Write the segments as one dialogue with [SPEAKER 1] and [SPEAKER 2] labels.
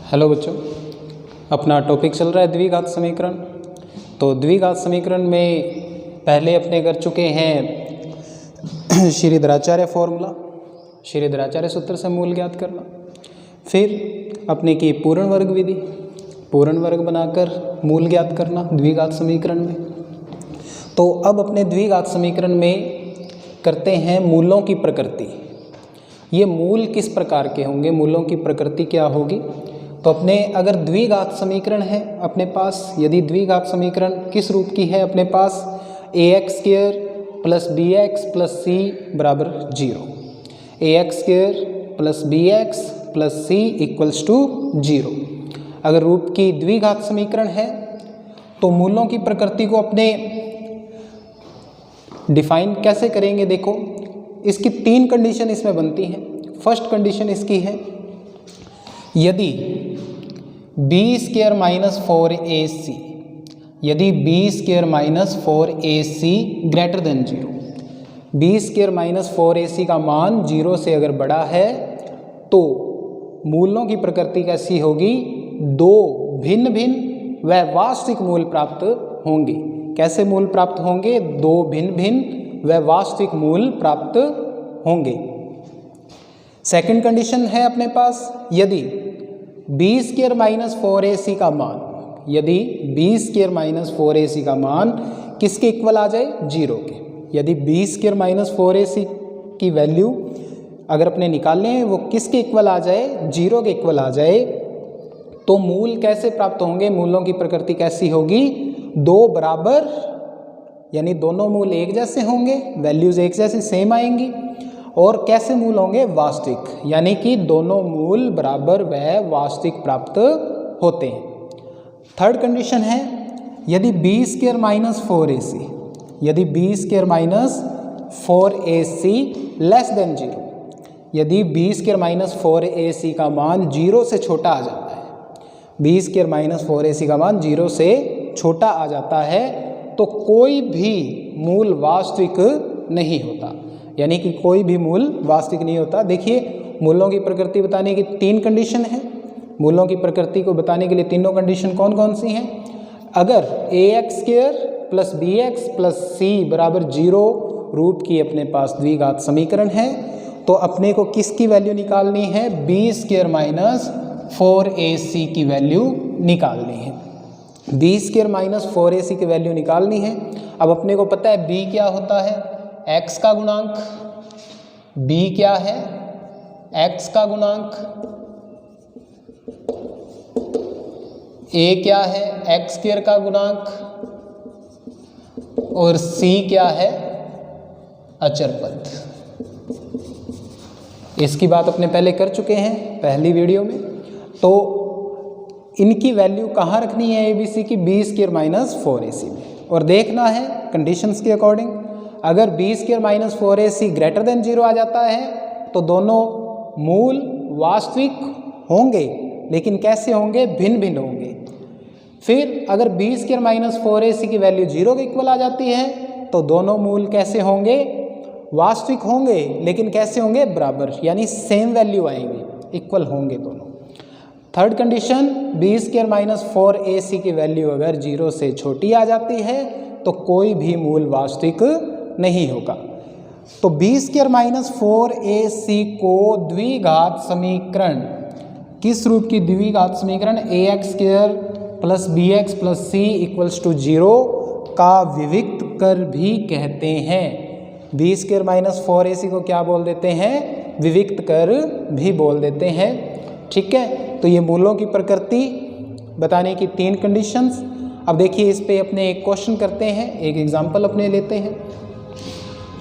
[SPEAKER 1] Hello बच्चों, अपना topic चल रहा है द्विघात समीकरण। तो द्विघात समीकरण में पहले अपने कर चुके हैं श्रीधराचार्य फॉर्मूला, श्रीधराचार्य सूत्र से मूल ज्ञात करना। फिर अपने की पूर्ण वर्ग विधि, पूर्ण वर्ग बनाकर मूल ज्ञात करना द्विघात समीकरण में। तो अब अपने द्विघात समीकरण में करते हैं मूलों की प्रकृति। ये मूल किस प्रकार के होंगे, मूलों की प्रकृति क्या होगी। तो अपने अगर द्विघात समीकरण है अपने पास, यदि द्विघात समीकरण किस रूप की है अपने पास, ax² plus bx plus c बराबर 0, ax² plus bx plus c equals to 0 अगर रूप की द्विघात समीकरण है, तो मूलों की प्रकृति को अपने डिफाइन कैसे करेंगे। देखो, इसकी तीन कंडीशन इसमें बनती हैं। फर्स्ट कंडीशन इसकी है, यदि b² माइनस 4ac, यदि b² minus 4ac greater than 0, b² minus 4ac का मान 0 से अगर बड़ा है तो मूलों की प्रकृति कैसी होगी, दो भिन्न भिन्न व वास्तविक मूल प्राप्त होंगे। कैसे मूल प्राप्त होंगे, दो भिन्न भिन्न व वास्तविक मूल प्राप्त होंगे। सेकंड कंडीशन है अपने पास, यदि b² माइनस 4ac का मान, यदि b² माइनस 4ac का मान किसके इक्वल आ जाए, 0 के। यदि b² माइनस 4ac की वैल्यू अगर अपने निकालने हैं वो किसके इक्वल आ जाए, 0 के इक्वल आ जाए, तो मूल कैसे प्राप्त होंगे, मूलों की प्रकृति कैसी होगी, दो बराबर, यानी दोनों मूल एक जैसे होंगे, वैल्यूज एक जैसे सेम आएंगी। और कैसे मूल होंगे, वास्तविक, यानी कि दोनों मूल बराबर व वास्तविक प्राप्त होते हैं। थर्ड कंडीशन है, यदि b² माइनस 4ac, यदि b² minus 4ac less than 0, यदि b² माइनस 4ac का मान 0 से छोटा आ जाता है, b² माइनस 4ac का मान 0 से छोटा आ जाता है, तो कोई भी मूल वास्तविक नहीं होता, यानी कि कोई भी मूल वास्तविक नहीं होता। देखिए, मूलों की प्रकृति बताने की तीन कंडीशन है। मूलों की प्रकृति को बताने के लिए तीनों कंडीशन कौन कौन सी हैं। अगर ax² plus bx plus c बराबर 0 रूप की अपने पास द्विघात समीकरण है, तो अपने को किसकी वैल्यू निकालनी है, b² माइनस 4ac की वैल्यू निकालनी है। b² माइनस 4ac की वैल्यू निकालनी है। अब अपने को पता है b क्या होता है, x का गुणांक, b क्या है, x का गुणांक, a क्या है, x² का गुणांक, और c क्या है, अचर पद। इसकी बात अपने पहले कर चुके हैं पहली वीडियो में। तो इनकी वैल्यू कहाँ रखनी है ABC की, b² माइनस 4ac में, और देखना है कंडीशंस के अकॉर्डिंग। अगर b² minus 4ac greater than 0 आ जाता है तो दोनों मूल वास्तविक होंगे, लेकिन कैसे होंगे, भिन्न भिन्न होंगे। फिर अगर b² माइनस 4ac की वैल्यू 0 के इक्वल आ जाती है तो दोनों मूल कैसे होंगे, वास्तविक होंगे, लेकिन कैसे होंगे, बराबर, यानी सेम वैल्यू आएंगे, इक्वल होंगे दोनों। Third condition, b² minus 4ac की वैल्यू अगर 0 से छोटी आ जाती है तो कोई भी मूल वास्तविक नहीं होगा। तो b² माइनस 4ac को द्विघात समीकरण, किस रूप की द्विघात समीकरण, ax² plus bx plus c equals to 0 का विविक्त कर भी कहते हैं। b² माइनस 4ac को क्या बोल देते हैं, विविक्त कर भी बोल देते हैं। ठीक है, तो ये मूलों की प्रकृति बताने की तीन कंडीशंस। अब देखिए, इस पे अपने एक क्वेश्चन करते हैं, एक एग्जांपल अपने लेते हैं।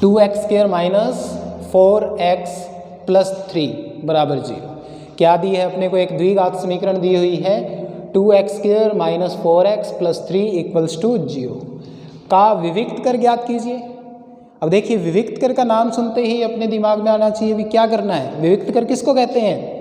[SPEAKER 1] 2x² माइनस 4x प्लस 3 बराबर 0। क्या दी है अपने को, एक द्विघात समीकरण दी हुई है, 2x² minus 4x plus 3 equals to 0 का विविक्त कर ज्ञात कीजिए। अब देखिए, विविक्त कर का नाम सुनते ही अपने दिमाग में आना चाहिए भी क्या करना है, विविक्त कर किसको कहते हैं।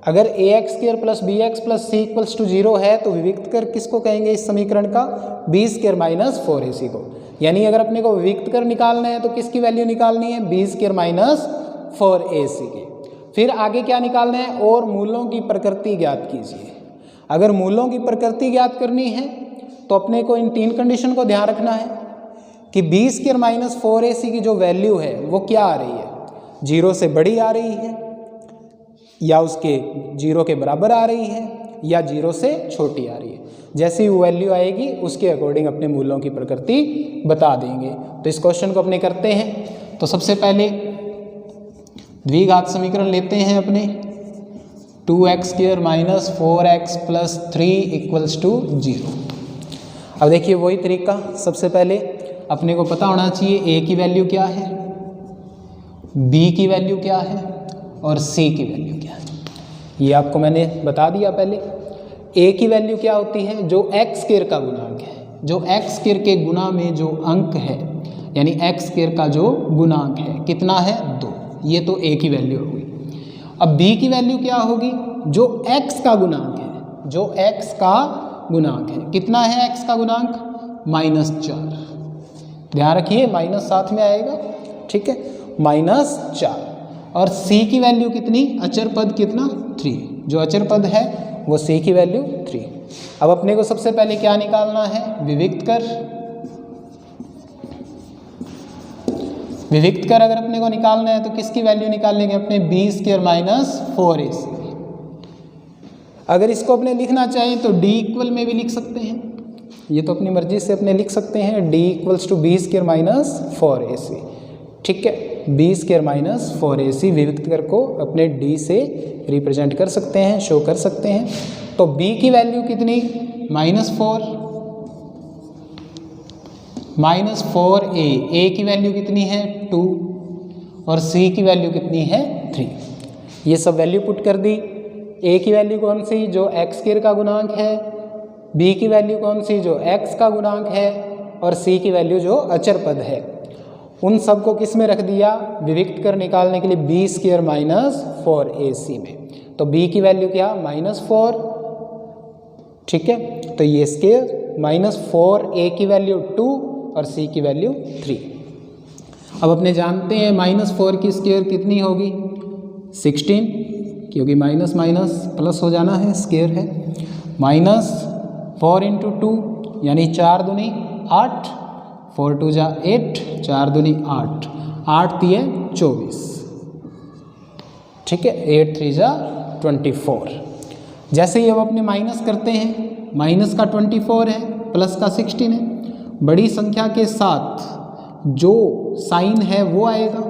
[SPEAKER 1] अगर ax² plus bx plus c equals to 0 है तो विविक्त कर किसको कहेंगे इस समीकरण का, b² माइनस 4ac को। यानी अगर अपने को विविक्त कर निकालना है तो किसकी वैल्यू निकालनी है, b² माइनस 4ac की। फिर आगे क्या निकालना है, और मूलों की प्रकृति ज्ञात कीजिए। अगर मूलों की प्रकृति ज्ञात करनी है तो अपने को इन 3 कंडीशन को ध्यान रखना है कि b स्क्वायर माइनस 4ac की जो वैल्यू है वो क्या आ रही है, 0 से बड़ी आ रही है या उसके 0 के बराबर आ रही है या 0 से छोटी आ रही है। जैसी वैल्यू आएगी उसके अकॉर्डिंग अपने मूलों की प्रकृति बता देंगे। तो इस क्वेश्चन को अपने करते हैं। तो सबसे पहले द्विघात समीकरण लेते हैं अपने, 2x square minus 4x plus 3 equals to 0। अब देखिए वही तरीका, सबसे पहले अपने को पता होना चाहिए a की वैल्यू क्या है, b की वैल्यू क्या है और c की वैल्यू क्या है। ये आपको मैंने बता दिया पहले। a की वैल्यू क्या होती है, जो x स्क्वायर का गुणांक है, जो x स्क्वायर के गुना में जो अंक है, यानी x स्क्वायर का जो गुणांक है कितना है 2, ये तो a की वैल्यू होगी। अब b की वैल्यू क्या होगी, जो x का गुणांक है, जो x का गुणांक है, कितना है x का गुणांक, -4। ध्यान रखिए माइनस साथ में आएगा, ठीक है, -4। और c की वैल्यू कितनी, अचर पद कितना 3, जो अचर पद है वो c की वैल्यू 3। अब अपने को सबसे पहले क्या निकालना है, विविक्त कर। विविक्त कर अगर अपने को निकालना है तो किसकी वैल्यू निकालेंगे, अपने b स्क्वायर माइनस 4ac। अगर इसको अपने लिखना चाहें तो d इक्वल में भी लिख सकते हैं, ये तो अपनी मर्जी से अपने लिख सकते हैं, d equals to b square minus 4ac, ठीक है, b स्क्वायर माइनस 4ac विविक्त कर को अपने d से रिप्रेजेंट कर सकते हैं, शो कर सकते हैं। तो b की वैल्यू कितनी, -4a, a की वैल्यू कितनी है 2 और c की वैल्यू कितनी है 3। ये सब वैल्यू पुट कर दी। a की वैल्यू कौन सी, जो x स्क्वायर का गुणांक है, b की वैल्यू कौन सी, जो x का गुणांक है, और c की वैल्यू जो अचर पद है, उन सब को किस में रख दिया, विविक्त कर निकालने के लिए b स्क्वायर माइनस 4ac में। तो b की वैल्यू क्या, -4, ठीक है, तो ये स्क्वायर -4a की वैल्यू 2 और c की वैल्यू 3। अब अपने जानते हैं -4 की स्क्वायर कितनी होगी, 16, क्योंकि माइनस माइनस प्लस हो जाना है, स्क्वायर है, -4 × 2 यानी 4 दूनी 8, 4 2 जा 8, 4 दूनी 8, 8 दिए 24, ठीक है, 8 3 जा 24। जैसे ही अब अपने माइनस करते हैं, माइनस का 24 है, प्लस का 16 है, बड़ी संख्या के साथ जो साइन है वो आएगा,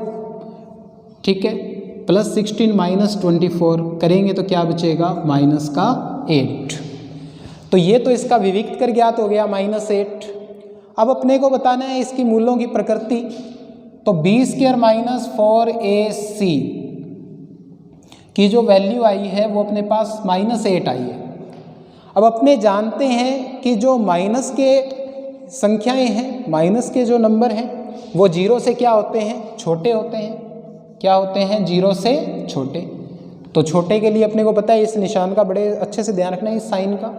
[SPEAKER 1] ठीक है, +16 -24 करेंगे तो क्या बचेगा, -8। तो ये तो इसका विविक्त कर ज्ञात हो गया, -8। अब अपने को बताना है इसकी मूलों की प्रकृति। तो b स्क्वायर माइनस 4ac की जो वैल्यू आई है वो अपने पास -8 आई है। अब अपने जानते हैं कि जो माइनस के संख्याएं हैं, माइनस के जो नंबर हैं वो 0 से क्या होते हैं, छोटे होते हैं। क्या होते हैं, 0 से छोटे। तो छोटे के लिए अपने को पता है, इस निशान का बड़े अच्छे से ध्यान रखना है, इस साइन का,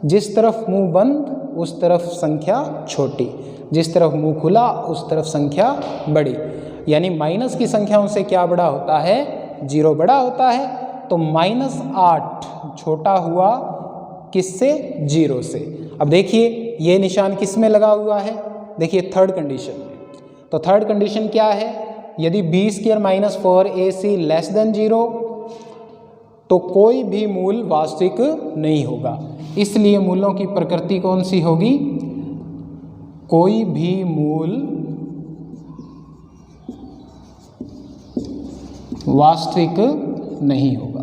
[SPEAKER 1] जिस तरफ मुंह बंद उस तरफ संख्या छोटी, जिस तरफ मुंह खुला उस तरफ संख्या बड़ी। यानी माइनस की संख्याओं से क्या बड़ा होता है, 0 बड़ा होता है। तो -8 छोटा हुआ किससे, 0 से। अब देखिए ये निशान किस में लगा हुआ है, देखिए थर्ड कंडीशन में। तो थर्ड कंडीशन क्या है, यदि b square minus 4ac less than 0 तो कोई भी मूल वास्तविक नहीं होगा। इसलिए मूलों की प्रकृति कौन सी होगी, कोई भी मूल वास्तविक नहीं होगा।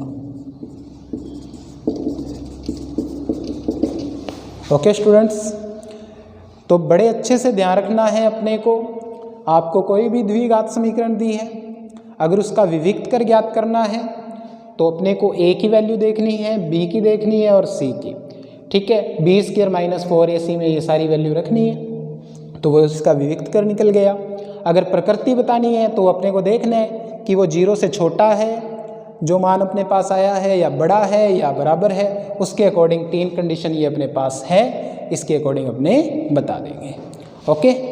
[SPEAKER 1] ओके स्टूडेंट्स, तो बड़े अच्छे से ध्यान रखना है अपने को। आपको कोई भी द्विघात समीकरण दी है, अगर उसका विविक्त कर ज्ञात करना है तो अपने को a की वैल्यू देखनी है, b की देखनी है और c की, ठीक है। b स्क्वायर माइनस 4ac में ये सारी वैल्यू रखनी है, तो वो इसका विविक्त कर निकल गया। अगर प्रकृति बतानी है तो अपने को देखना है कि वो 0 से छोटा है, जो मान अपने पास आया है, या बड़ा है या बराबर है। उसके अकॉर्डिंग 3 कंडीशन ये अपने पास है, इसके अकॉर्डिंग अपने बता देंगे। ओके।